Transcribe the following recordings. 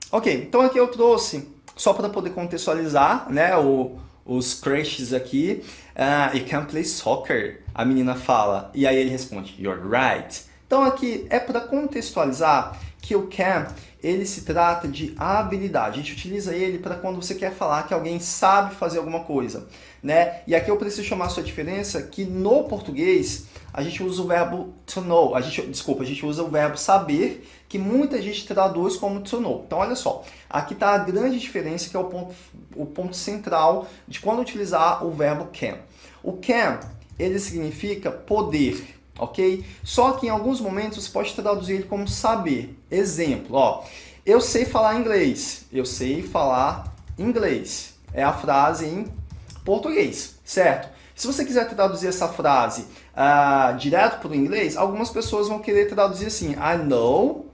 Ok, então aqui eu trouxe, só para poder contextualizar, né, os crushes aqui. You can play soccer, a menina fala. E aí ele responde, you're right. Então aqui é para contextualizar que o can, ele se trata de habilidade. A gente utiliza ele para quando você quer falar que alguém sabe fazer alguma coisa, né? E aqui eu preciso chamar a sua diferença que no português a gente usa o verbo to know. A gente usa o verbo saber, que muita gente traduz como to know. Então olha só, aqui está a grande diferença, que é o ponto central de quando utilizar o verbo can. O can, ele significa poder, ok? Só que em alguns momentos você pode traduzir ele como saber. Exemplo, ó, eu sei falar inglês. Eu sei falar inglês. É a frase em português, certo? Se você quiser traduzir essa frase direto para o inglês, algumas pessoas vão querer traduzir assim, I know,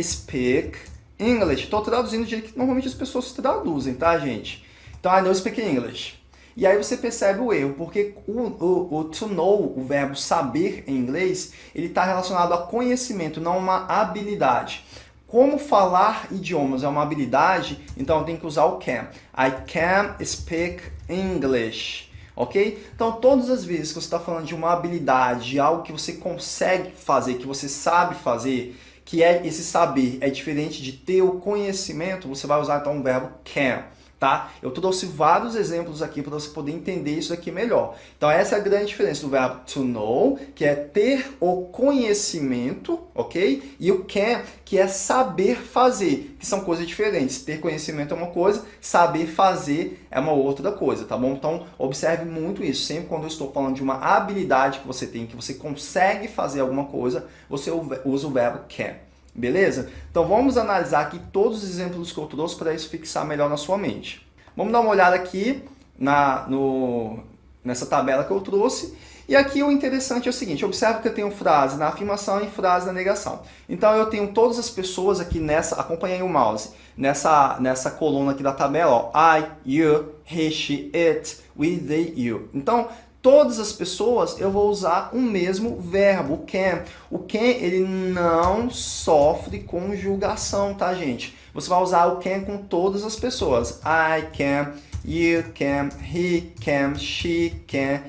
speak English. Estou traduzindo do jeito que normalmente as pessoas traduzem, tá, gente? Então, I know, speak English. E aí você percebe o erro, porque o to know, o verbo saber em inglês, ele está relacionado a conhecimento, não uma habilidade. Como falar idiomas é uma habilidade, então eu tenho que usar o can. I can speak English. Ok? Então, todas as vezes que você está falando de uma habilidade, de algo que você consegue fazer, que você sabe fazer, que é esse saber é diferente de ter o conhecimento, você vai usar então o verbo can. Tá? Eu trouxe vários exemplos aqui para você poder entender isso aqui melhor. Então essa é a grande diferença do verbo to know, que é ter o conhecimento, ok? E o can, que é saber fazer, que são coisas diferentes. Ter conhecimento é uma coisa, saber fazer é uma outra coisa, tá bom? Então observe muito isso. Sempre quando eu estou falando de uma habilidade que você tem, que você consegue fazer alguma coisa, você usa o verbo can. Beleza? Então vamos analisar aqui todos os exemplos que eu trouxe para isso fixar melhor na sua mente. Vamos dar uma olhada aqui nessa tabela que eu trouxe. E aqui o interessante é o seguinte, observa que eu tenho frase na afirmação e frase na negação. Então eu tenho todas as pessoas aqui acompanhem o mouse, nessa coluna aqui da tabela, ó, I, you, he, she, it, we, they, you. Então, todas as pessoas eu vou usar o mesmo verbo, o can. O can, ele não sofre conjugação, tá, gente? Você vai usar o can com todas as pessoas. I can, you can, he can, she can,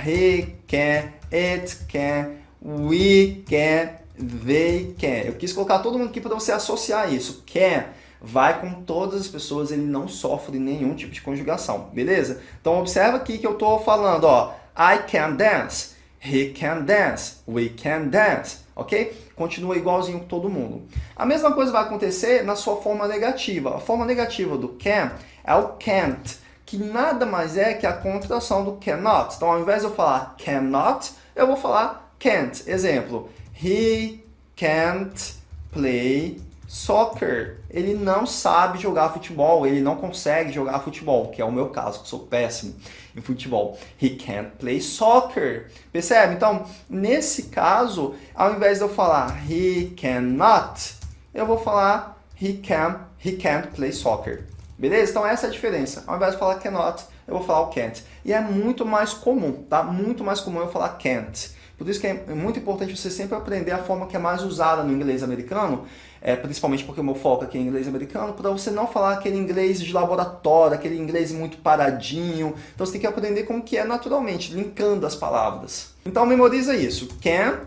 he can, it can, we can, they can. Eu quis colocar todo mundo aqui para você associar isso. Can vai com todas as pessoas, ele não sofre nenhum tipo de conjugação, beleza? Então observa aqui que eu estou falando, ó, I can dance, he can dance, we can dance, ok? Continua igualzinho com todo mundo. A mesma coisa vai acontecer na sua forma negativa. A forma negativa do can é o can't, que nada mais é que a contração do cannot. Então ao invés de eu falar cannot, eu vou falar can't. Exemplo, he can't play soccer. Ele não sabe jogar futebol, ele não consegue jogar futebol, que é o meu caso, que sou péssimo em futebol. He can't play soccer. Percebe? Então, nesse caso, ao invés de eu falar he cannot, eu vou falar he can't play soccer. Beleza? Então essa é a diferença. Ao invés de falar cannot, eu vou falar o can't. E é muito mais comum, tá? Muito mais comum eu falar can't. Por isso que é muito importante você sempre aprender a forma que é mais usada no inglês americano, principalmente porque o meu foco aqui é em inglês americano, para você não falar aquele inglês de laboratório, aquele inglês muito paradinho. Então você tem que aprender como que é naturalmente, linkando as palavras. Então memoriza isso. Can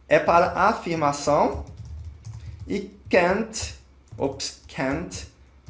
é para afirmação e can't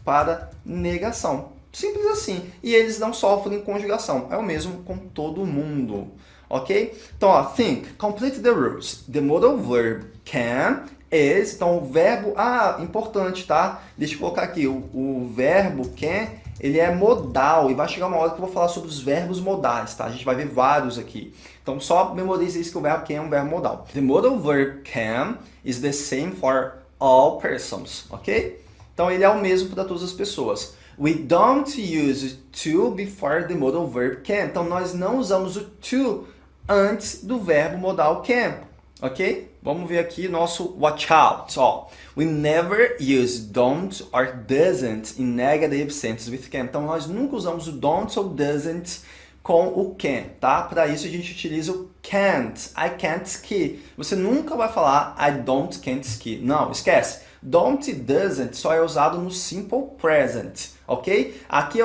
para negação. Simples assim. E eles não sofrem conjugação. É o mesmo com todo mundo. Ok? Então, ó, think, complete the rules. The modal verb can is, então o verbo, importante, tá? Deixa eu colocar aqui, o verbo can, ele é modal, e vai chegar uma hora que eu vou falar sobre os verbos modais, tá? A gente vai ver vários aqui. Então, só memorize isso que o verbo can é um verbo modal. The modal verb can is the same for all persons, ok? Então, ele é o mesmo para todas as pessoas. We don't use to before the modal verb can. Então, nós não usamos o to antes do verbo modal can, ok? Vamos ver aqui nosso watch out. Ó. We never use don't or doesn't in negative sentences with can. Então, nós nunca usamos o don't ou doesn't com o can, tá? Para isso a gente utiliza o can't. I can't ski. Você nunca vai falar I don't can't ski. Não, esquece. Don't e doesn't só é usado no simple present, ok? Aqui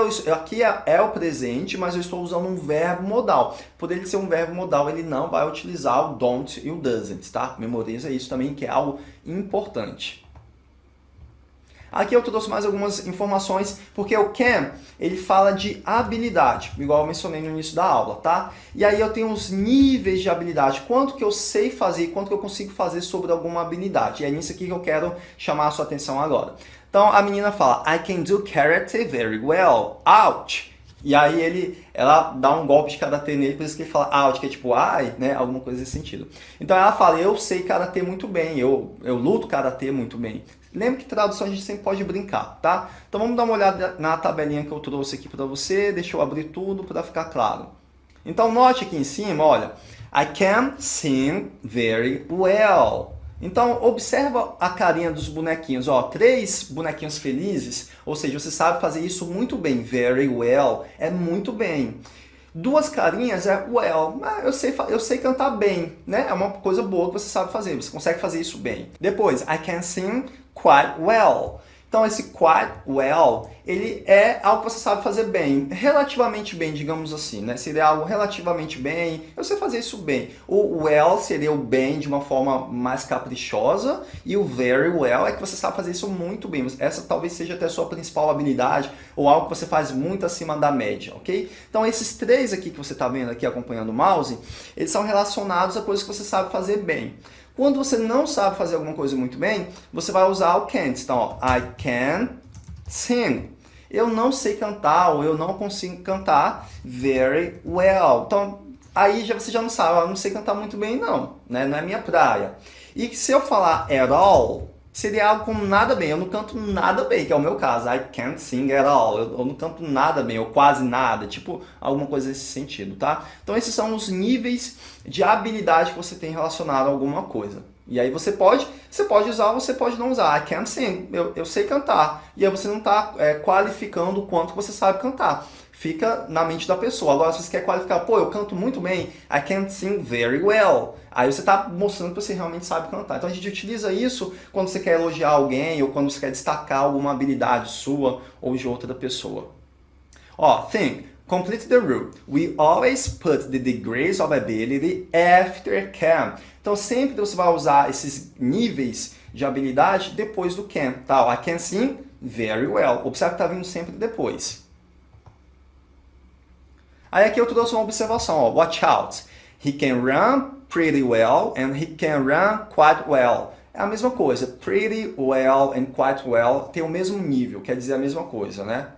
é o presente, mas eu estou usando um verbo modal. Por ele ser um verbo modal, ele não vai utilizar o don't e o doesn't, tá? Memoriza isso também, que é algo importante. Aqui eu trouxe mais algumas informações, porque o can, ele fala de habilidade, igual eu mencionei no início da aula, tá? E aí eu tenho os níveis de habilidade, quanto que eu sei fazer, quanto que eu consigo fazer sobre alguma habilidade. E é nisso aqui que eu quero chamar a sua atenção agora. Então a menina fala, I can do karate very well. Ouch! E aí ela dá um golpe de karatê nele, por isso que ele fala out, que é tipo, ai, né? Alguma coisa nesse sentido. Então ela fala, eu sei karatê muito bem, eu luto karatê muito bem. Lembra que tradução a gente sempre pode brincar, tá? Então vamos dar uma olhada na tabelinha que eu trouxe aqui para você, deixa eu abrir tudo para ficar claro. Então note aqui em cima, olha, I can sing very well. Então, observa a carinha dos bonequinhos, ó, 3 bonequinhos felizes, ou seja, você sabe fazer isso muito bem, very well, é muito bem. 2 carinhas é well, eu sei cantar bem, né? É uma coisa boa que você sabe fazer, você consegue fazer isso bem. Depois, I can sing quite well. Então, esse quite well, ele é algo que você sabe fazer bem, relativamente bem, digamos assim, né? Seria algo relativamente bem, eu sei fazer isso bem. O well seria o bem de uma forma mais caprichosa, e o very well é que você sabe fazer isso muito bem. Essa talvez seja até a sua principal habilidade, ou algo que você faz muito acima da média, ok? Então, esses 3 aqui que você está vendo aqui acompanhando o mouse, eles são relacionados a coisas que você sabe fazer bem. Quando você não sabe fazer alguma coisa muito bem, você vai usar o can't. Então, ó, I can sing. Eu não sei cantar, ou eu não consigo cantar very well. Então, aí você já não sabe, eu não sei cantar muito bem não, né? Não é minha praia. E se eu falar at all, seria algo como nada bem, eu não canto nada bem, que é o meu caso, I can't sing at all, eu não canto nada bem, ou quase nada, tipo alguma coisa nesse sentido, tá? Então esses são os níveis de habilidade que você tem relacionado a alguma coisa. E aí você pode usar ou você pode não usar. I can't sing, eu sei cantar. E aí você não está qualificando o quanto você sabe cantar. Fica na mente da pessoa. Agora, se você quer qualificar, pô, eu canto muito bem, I can't sing very well. Aí você está mostrando que você realmente sabe cantar. Então a gente utiliza isso quando você quer elogiar alguém ou quando você quer destacar alguma habilidade sua ou de outra pessoa. Ó, think. Complete the rule. We always put the degrees of ability after can. Então sempre você vai usar esses níveis de habilidade depois do can. Tá? I can sing very well. Observe que está vindo sempre depois. Aí aqui eu trouxe uma observação. Ó. Watch out. He can run pretty well and he can run quite well. É a mesma coisa. Pretty well and quite well tem o mesmo nível, quer dizer a mesma coisa, né?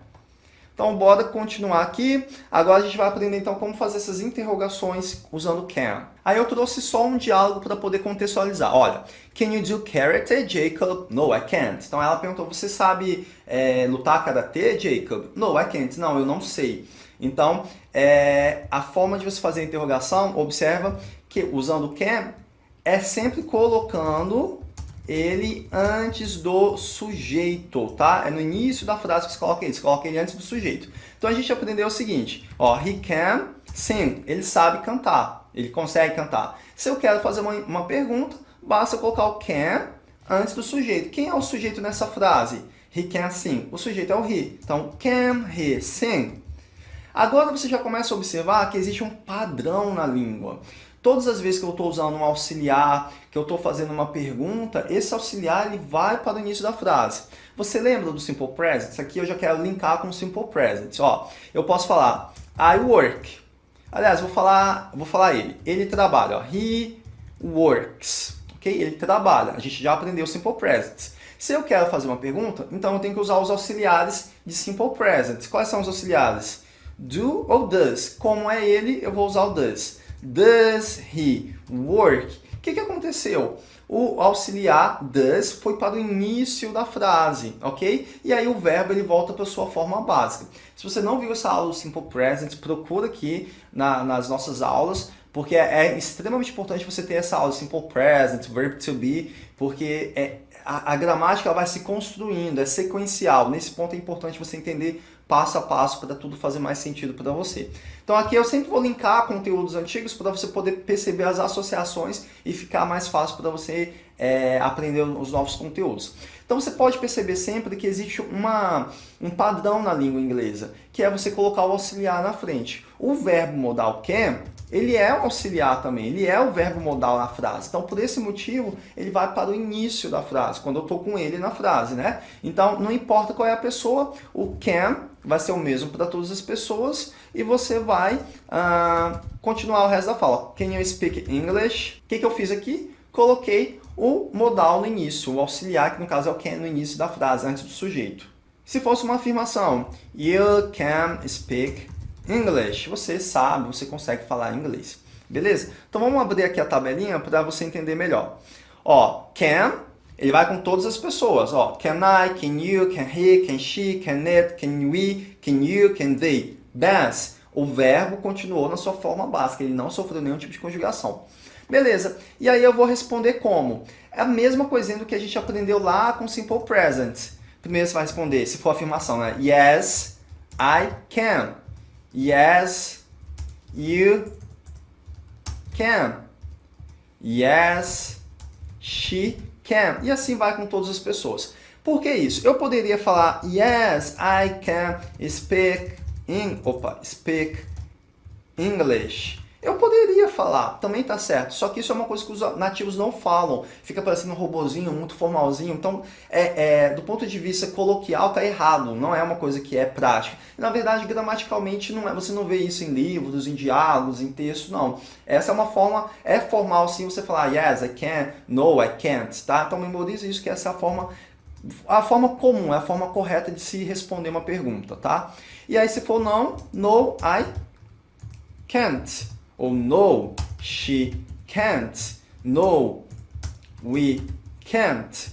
Então, bora continuar aqui. Agora a gente vai aprender então como fazer essas interrogações usando can. Aí eu trouxe só um diálogo para poder contextualizar. Olha, can you do karate, Jacob? No, I can't. Então ela perguntou, você sabe lutar karatê, Jacob? No, I can't. Não, eu não sei. Então, a forma de você fazer a interrogação, observa que usando can é sempre colocando ele antes do sujeito, tá? É no início da frase que você coloca ele antes do sujeito. Então a gente aprendeu o seguinte, ó, he can sing, ele sabe cantar, ele consegue cantar. Se eu quero fazer uma pergunta, basta colocar o can antes do sujeito. Quem é o sujeito nessa frase? He can sing, o sujeito é o he. Então, can he sing? Agora você já começa a observar que existe um padrão na língua. Todas as vezes que eu estou usando um auxiliar, que eu estou fazendo uma pergunta, esse auxiliar ele vai para o início da frase. Você lembra do Simple Present? Isso aqui eu já quero linkar com o Simple Present. Ó, eu posso falar I work. Aliás, vou falar ele. Ele trabalha. Ó, he works. Ok? Ele trabalha. A gente já aprendeu o Simple Present. Se eu quero fazer uma pergunta, então eu tenho que usar os auxiliares de Simple Present. Quais são os auxiliares? Do ou does. Como é ele, eu vou usar o does. Does he work? O que aconteceu? O auxiliar does foi para o início da frase, ok? E aí o verbo ele volta para a sua forma básica. Se você não viu essa aula do Simple Present, procura aqui nas nossas aulas, porque é extremamente importante você ter essa aula Simple Present, Verb to be, porque a gramática vai se construindo, é sequencial. Nesse ponto é importante você entender passo a passo para tudo fazer mais sentido para você. Então aqui eu sempre vou linkar conteúdos antigos para você poder perceber as associações e ficar mais fácil para você aprender os novos conteúdos. Então você pode perceber sempre que existe um padrão na língua inglesa, que é você colocar o auxiliar na frente. O verbo modal can, ele é um auxiliar também, ele é o verbo modal na frase. Então, por esse motivo, ele vai para o início da frase, quando eu estou com ele na frase, né? Então, não importa qual é a pessoa, o can vai ser o mesmo para todas as pessoas e você vai continuar o resto da fala. Can you speak English? O que eu fiz aqui? Coloquei o modal no início, o auxiliar, que no caso é o can no início da frase, antes do sujeito. Se fosse uma afirmação, you can speak English, você sabe, você consegue falar inglês. Beleza? Então vamos abrir aqui a tabelinha para você entender melhor. Ó, can, ele vai com todas as pessoas. Ó, can I, can you, can he, can she, can it, can we, can you, can they. Dance, o verbo continuou na sua forma básica, ele não sofreu nenhum tipo de conjugação. Beleza, e aí eu vou responder como? É a mesma coisinha do que a gente aprendeu lá com Simple Present. Primeiro você vai responder, se for afirmação, né? Yes, I can. Yes, you can. Yes, she can. E assim vai com todas as pessoas. Por que isso? Eu poderia falar yes, I can speak English. Eu poderia falar, também tá certo, só que isso é uma coisa que os nativos não falam, fica parecendo um robozinho, muito formalzinho, então do ponto de vista coloquial tá errado, não é uma coisa que é prática. Na verdade, gramaticalmente, não é, você não vê isso em livros, em diálogos, em texto, não. Essa é uma forma, é formal sim você falar yes, I can, no, I can't, tá? Então memorize isso, que essa é a forma comum, é a forma correta de se responder uma pergunta, tá? E aí se for não, no, I can't. Ou no, she can't. No, we can't.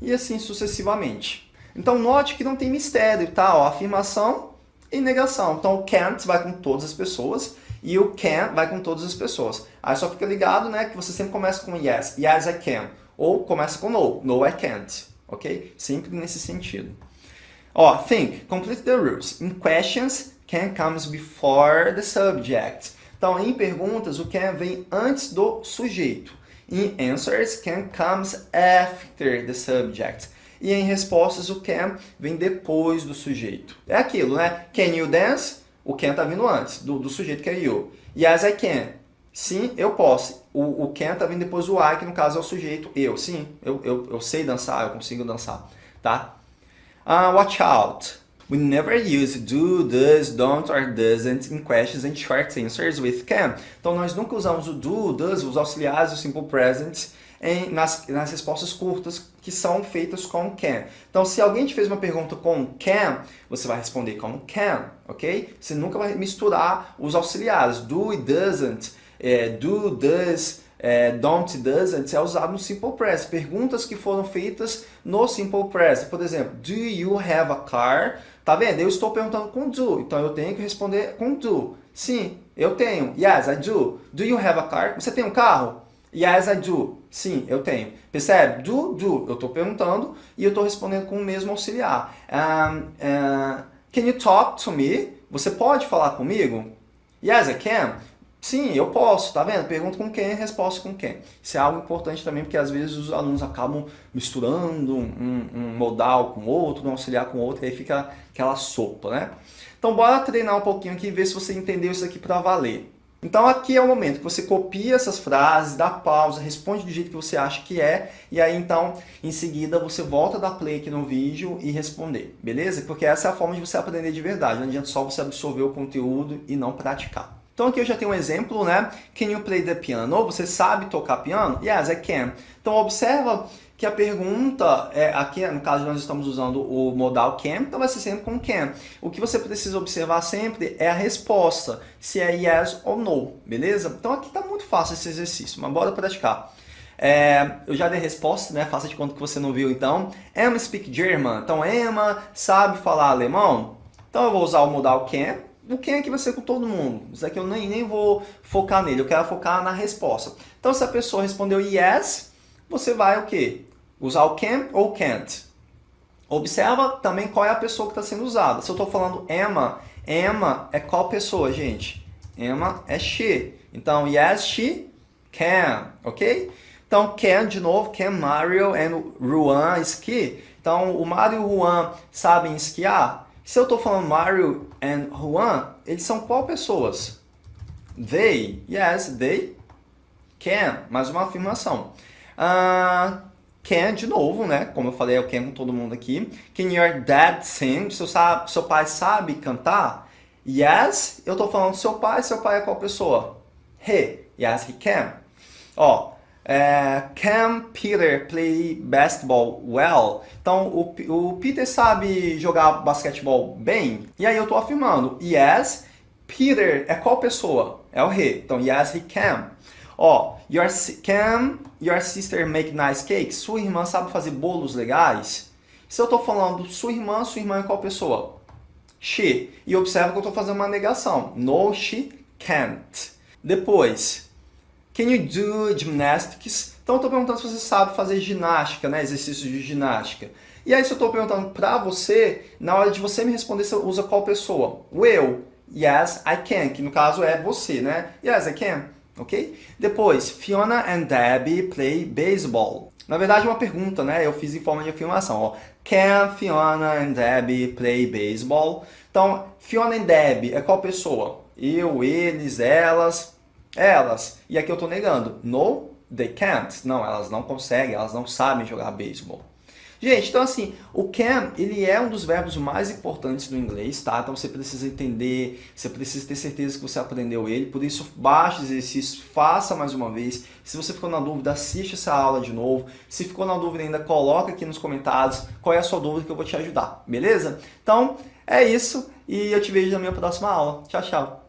E assim sucessivamente. Então note que não tem mistério, tá? Ó, afirmação e negação. Então o can't vai com todas as pessoas e o can vai com todas as pessoas. Aí só fica ligado, né, que você sempre começa com yes. Yes, I can. Ou começa com no. No, I can't. Ok? Sempre nesse sentido. Ó, think. Complete the rules. In questions, can comes before the subject. Então, em perguntas, o can vem antes do sujeito. In answers, can comes after the subject. E em respostas, o can vem depois do sujeito. É aquilo, né? Can you dance? O can está vindo antes do sujeito que é you. Yes, I can. Sim, eu posso. O can está vindo depois do I, que no caso é o sujeito eu. Sim, eu sei dançar, eu consigo dançar. Tá? Watch out. We never use do, does, don't or doesn't in questions and short answers with can. Então, nós nunca usamos o do, does, os auxiliares, o simple present, nas respostas curtas que são feitas com can. Então, se alguém te fez uma pergunta com can, você vai responder com can, ok? Você nunca vai misturar os auxiliares. Do e doesn't, do, does, don't, doesn't é usado no Simple Present. Perguntas que foram feitas no Simple Present. Por exemplo, do you have a car? Tá vendo? Eu estou perguntando com do, então eu tenho que responder com do. Sim, eu tenho. Yes, I do. Do you have a car? Você tem um carro? Yes, I do. Sim, eu tenho. Percebe? Do. Eu estou perguntando e eu estou respondendo com o mesmo auxiliar. Can you talk to me? Você pode falar comigo? Yes, I can. Sim, eu posso, tá vendo? Pergunta com quem, resposta com quem. Isso é algo importante também, porque às vezes os alunos acabam misturando um modal com outro, um auxiliar com outro, e aí fica aquela sopa, né? Então bora treinar um pouquinho aqui e ver se você entendeu isso aqui para valer. Então aqui é o momento que você copia essas frases, dá pausa, responde do jeito que você acha que é, e aí então, em seguida, você volta a dar play aqui no vídeo e responder, beleza? Porque essa é a forma de você aprender de verdade, não adianta só você absorver o conteúdo e não praticar. Então aqui eu já tenho um exemplo, né? Can you play the piano? Você sabe tocar piano? Yes, I can. Então observa que a pergunta, aqui no caso nós estamos usando o modal can, então vai ser sempre com can. O que você precisa observar sempre é a resposta, se é yes ou no, beleza? Então aqui está muito fácil esse exercício, mas bora praticar. Eu já dei resposta, né? Faça de conta que você não viu então. Emma speak German. Então Emma sabe falar alemão? Então eu vou usar o modal can. O can aqui vai ser com todo mundo. Isso aqui eu nem vou focar nele, eu quero focar na resposta. Então se a pessoa respondeu yes, você vai o quê? Usar o can ou can't? Observa também qual é a pessoa que está sendo usada. Se eu estou falando Emma, Emma é qual pessoa, gente? Emma é she. Então, yes, she can, ok? Então, can, de novo, can Mario and Ruan ski? Então, o Mario e o Juan sabem esquiar? Se eu estou falando Mario and Juan, eles são qual pessoas? They, yes, they can. Mais uma afirmação. Can, de novo, né? Como eu falei, eu can com todo mundo aqui. Can your dad sing? Seu pai sabe cantar? Yes, eu estou falando seu pai é qual pessoa? He, yes, he can. Ó, can Peter play basketball well? Então, o Peter sabe jogar basquetebol bem? E aí eu estou afirmando, yes, Peter é qual pessoa? É o he. Então, yes, he can. Ó, can your sister make nice cakes? Sua irmã sabe fazer bolos legais? Se eu estou falando sua irmã é qual pessoa? She. E observa que eu estou fazendo uma negação. No, she can't. Depois, can you do gymnastics? Então eu estou perguntando se você sabe fazer ginástica, né? Exercícios de ginástica. E aí se eu estou perguntando para você, na hora de você me responder, você usa qual pessoa? O eu. Yes, I can. Que no caso é você, né? Yes, I can. Ok? Depois, Fiona and Debbie play baseball. Na verdade é uma pergunta, né? Eu fiz em forma de afirmação. Ó. Can Fiona and Debbie play baseball? Então, Fiona and Debbie é qual pessoa? Eu, eles, elas. Elas. E aqui eu estou negando. No, they can't. Não, elas não conseguem, elas não sabem jogar beisebol. Gente, então assim, o can, ele é um dos verbos mais importantes do inglês, tá? Então você precisa entender, você precisa ter certeza que você aprendeu ele, por isso baixe o exercício, faça mais uma vez. Se você ficou na dúvida, assiste essa aula de novo. Se ficou na dúvida ainda, coloca aqui nos comentários qual é a sua dúvida que eu vou te ajudar, beleza? Então, é isso e eu te vejo na minha próxima aula. Tchau, tchau!